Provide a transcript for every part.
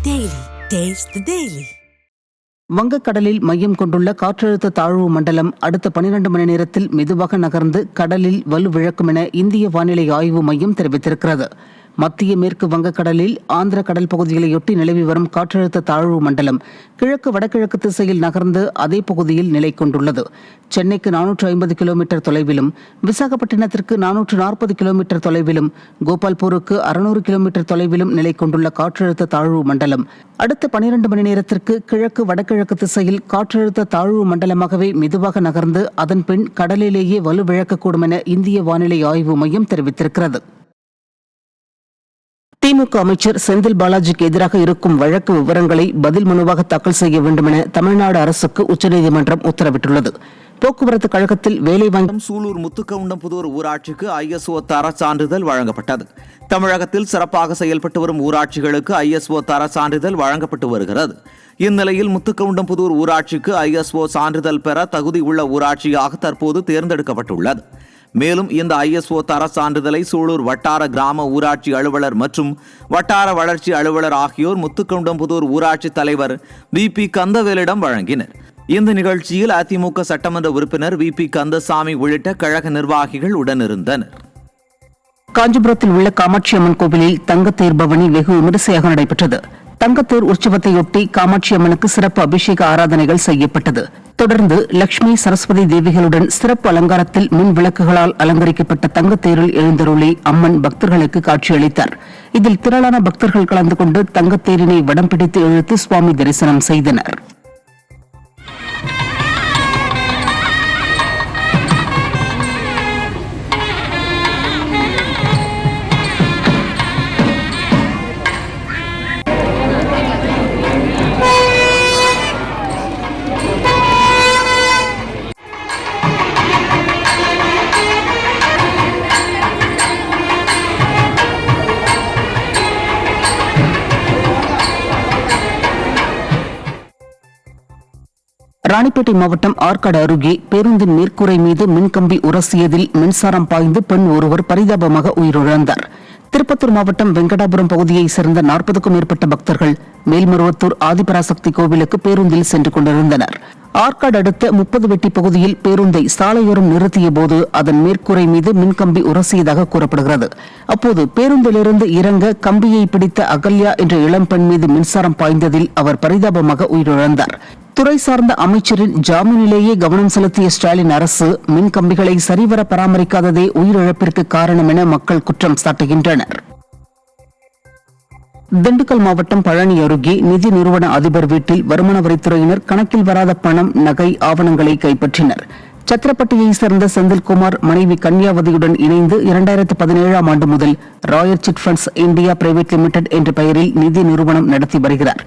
Daily. Taste the Daily. வங்கக்கடலில் மையம் கொண்டுள்ள காற்றழுத்த தாழ்வு மண்டலம் அடுத்த 12 மணி நேரத்தில் மெதுவாக நகர்ந்து கடலில் வலுவிழக்கும் என இந்திய வானிலை ஆய்வு மையம் தெரிவித்திருக்கிறது. மத்திய மேற்கு வங்கக்கடலில் ஆந்திர கடல் பகுதிகளையொட்டி நிலவி வரும் காற்றழுத்த தாழ்வு மண்டலம் கிழக்கு வடகிழக்கு திசையில் நகர்ந்து அதே பகுதியில் நிலை கொண்டுள்ளது. சென்னைக்கு 450 கிலோமீட்டர் தொலைவிலும், விசாகப்பட்டினத்திற்கு 440 கிலோமீட்டர் தொலைவிலும், கோபால்பூருக்கு 600 கிலோமீட்டர் தொலைவிலும் நிலை கொண்டுள்ள காற்றழுத்த தாழ்வு மண்டலம் அடுத்த 12 மணி நேரத்திற்கு கிழக்கு வடகிழக்கு திசையில் காற்றழுத்த தாழ்வு மண்டலமாகவே மெதுவாக நகர்ந்து அதன் பின் கடலிலேயே வலுவிழக்கக்கூடும் என இந்திய வானிலை ஆய்வு மையம் தெரிவித்திருக்கிறது. திமுக அமைச்சர் செந்தில் பாலாஜிக்கு எதிராக இருக்கும் வழக்கு விவரங்களை பதில் மனுவாக தாக்கல் செய்ய வேண்டும் என தமிழ்நாடு அரசுக்கு உச்சநீதிமன்றம் உத்தரவிட்டுள்ளது. போக்குவரத்து கழகத்தில் வேலை வாங்கும் சூலூர் முத்துக்கவுண்டம்புதூர் ஊராட்சிக்கு ISO தர சான்றிதழ் வழங்கப்பட்டது. தமிழகத்தில் சிறப்பாக செயல்பட்டு வரும் ஊராட்சிகளுக்கு ISO தர சான்றிதழ் வழங்கப்பட்டு வருகிறது. இந்நிலையில் முத்துக்கவுண்டம்புதூர் ஊராட்சிக்கு ISO சான்றிதழ் பெற தகுதி உள்ள ஊராட்சியாக தற்போது தேர்ந்தெடுக்கப்பட்டுள்ளது. மேலும் இந்த ISO தர சான்றிதழை சூலூர் வட்டார கிராம ஊராட்சி அலுவலர் மற்றும் வட்டார வளர்ச்சி அலுவலர் ஆகியோர் முத்துக்கவுண்டம்புதூர் ஊராட்சி தலைவர் VP கந்தவேலிடம் வழங்கினர். இந்த நிகழ்ச்சியில் அதிமுக சட்டமன்ற உறுப்பினர் VP கந்தசாமி உள்ளிட்ட கழக நிர்வாகிகள் உடனிருந்தனர். காஞ்சிபுரத்தில் உள்ள காமாட்சி அம்மன் கோவிலில் தங்கத்தேர் பவனி வெகு விமரிசையாக நடைபெற்றது. தங்கத்தேர் உற்சவத்தையொட்டி காமாட்சி அம்மனுக்கு சிறப்பு அபிஷேக ஆராதனைகள் செய்யப்பட்டது. தொடர்ந்து லட்சுமி சரஸ்வதி தேவிகளுடன் சிறப்பு அலங்காரத்தில் மின் விளக்குகளால் அலங்கரிக்கப்பட்ட தங்கத்தேரில் எழுந்தருளி அம்மன் பக்தர்களுக்கு காட்சியளித்தார். இதில் திரளான பக்தர்கள் கலந்து கொண்டு தங்கத்தேரினை வடம் பிடித்து இழுத்து சுவாமி தரிசனம் செய்தனர். ராணிப்பேட்டை மாவட்டம் ஆற்காடு அருகே பேருந்தின் மேற்கூரை மீது மின்கம்பி உரசியதில் மின்சாரம் பாய்ந்து பெண் ஒருவர் பரிதாபமாக உயிரிழந்தார். திருப்பத்தூர் மாவட்டம் வெங்கடாபுரம் பகுதியைச் சேர்ந்த 40க்கும் மேற்பட்ட பக்தர்கள் மேல்மருவத்தூர் ஆதிபராசக்தி கோவிலுக்கு பேருந்தில் சென்று கொண்டிருந்தனர். ஆற்காடு அடுத்த 30 வெட்டி பகுதியில் பேருந்தை சாலையோரம் நிறுத்திய போது அதன் மேற்கூரை மீது மின்கம்பி உரசியதாக கூறப்படுகிறது. அப்போது பேருந்திலிருந்து இறங்க கம்பியை பிடித்த அகல்யா என்ற இளம்பெண் மீது மின்சாரம் பாய்ந்ததில் அவர் பரிதாபமாக உயிரிழந்தார். துறை சார்ந்த அமைச்சரின் ஜாமீனிலேயே கவனம் செலுத்திய ஸ்டாலின் அரசு மின்கம்பிகளை சரிவர பராமரிக்காததே உயிரிழப்பிற்கு காரணம் என மக்கள் குற்றம் சாட்டுகின்றனர். திண்டுக்கல் மாவட்டம் பழனி அருகே நிதி நிறுவன அதிபர் வீட்டில் வருமான வரித்துறையினர் கணக்கில் வராத பணம், நகை, ஆவணங்களை கைப்பற்றினர். சத்திரப்பட்டியைச் சேர்ந்த செந்தில்குமார் மனைவி கன்யாவதியுடன் இணைந்து 2017ஆம் ஆண்டு முதல் Royal Chit Funds India Private Limited என்ற பெயரில் நிதி நிறுவனம் நடத்தி வருகிறார்.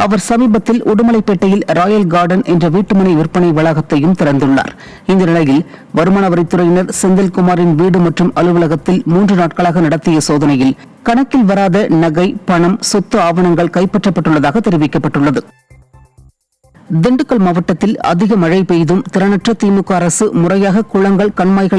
அவர் சமீபத்தில் உடுமலைப்பேட்டையில் ராயல் கார்டன் என்ற வீட்டுமனை விற்பனை வளாகத்தையும் திறந்துள்ளார். இந்த நிலையில் வருமான வரித்துறையினர் செந்தில்குமாரின் வீடு மற்றும் அலுவலகத்தில் 3 நாட்களாக நடத்திய சோதனையில் கணக்கில் வராத நகை, பணம், சொத்து ஆவணங்கள் கைப்பற்றப்பட்டுள்ளதாக தெரிவிக்கப்பட்டுள்ளது. திண்டுக்கல் மாவட்டத்தில் அதிக மழை பெய்தும் திறனற்ற திமுக அரசு முறையாக குளங்கள், கண்மாய்கள்